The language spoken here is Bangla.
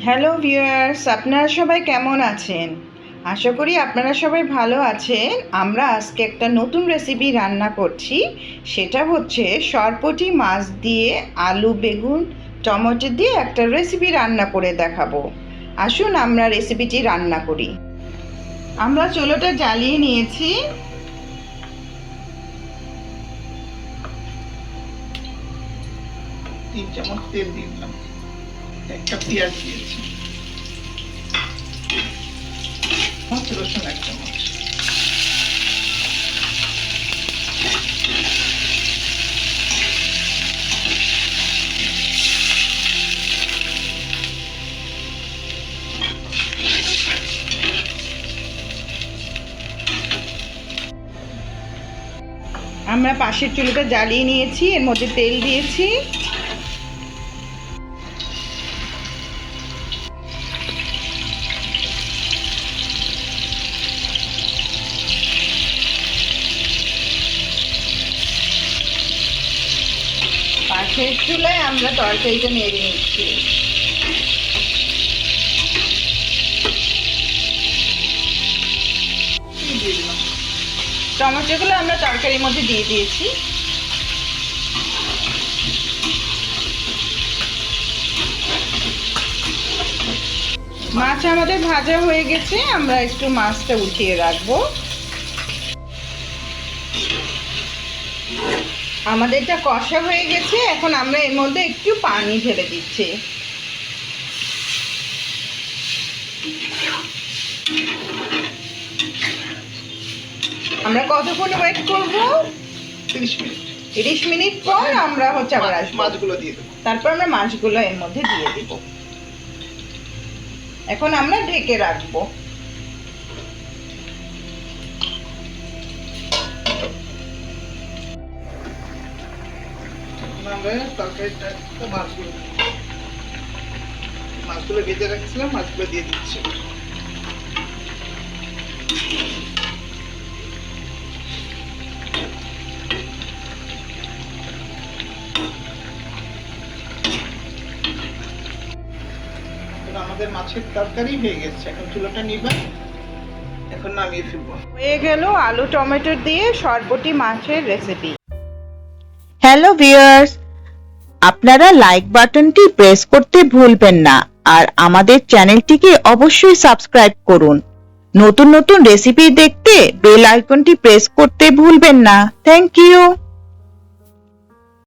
হ্যালো ভিউয়ার্স, আপনারা সবাই কেমন আছেন? আশা করি আপনারা সবাই ভালো আছেন। আমরা আজকে একটা নতুন রেসিপি রান্না করছি। সেটা হচ্ছে সরপুঁটি মাছ দিয়ে আলু, বেগুন, টমেটো দিয়ে একটা রেসিপি রান্না করে দেখাবো। আসুন আমরা রেসিপিটি রান্না করি। আমরা চুলোটা জ্বালিয়ে নিয়েছি। তিন চামচ তেল দিয়ে দিলাম, একটা পেঁয়াজ দিয়েছি, রসুন এক চামচ, আমরা পাশের চুলোটা জ্বালিয়ে নিয়েছি, এর মধ্যে তেল দিয়েছি। পাশের চুলায় আমরা তরকারিটা নেড়ে নিচ্ছি। দিয়ে দিলাম। টমেটোগুলো আমরা তরকারির মধ্যে দিয়ে দিয়েছি। মাছ আমাদের ভাজা হয়ে গেছে, আমরা একটু মাছটা উঠিয়ে রাখবো। আমাদেরটা কষা হয়ে গেছে, এখন আমরা এর মধ্যে একটু পানি ঢেলে দিচ্ছি। আমরা কতক্ষণ ওয়েট করব? 30 মিনিট। 30 মিনিট পর আমরা আবার আসবো। মাছগুলো দিয়ে দেবো। তারপর আমরা মাছগুলো এর মধ্যে দিয়ে দিব। এখন আমরা ঢেকে রাখবো। আমরা তরকারিটা মাছগুলো ভেজে রাখছিলাম, মাছগুলো দিয়ে দিচ্ছি। আমাদের মাছের তরকারি হয়ে গেছে, এখন চুলাটা নিবা, এখন নামিয়ে ফেলবো। হয়ে গেল আলু টমেটো দিয়ে সরপুঁটি মাছের রেসিপি। হ্যালো ভিউয়ার্স, আপনারা লাইক বাটনটি প্রেস করতে ভুলবেন না, আর আমাদের চ্যানেলটিকে অবশ্যই সাবস্ক্রাইব করুন। নতুন নতুন রেসিপি দেখতে বেল আইকনটি প্রেস করতে ভুলবেন না। Thank you.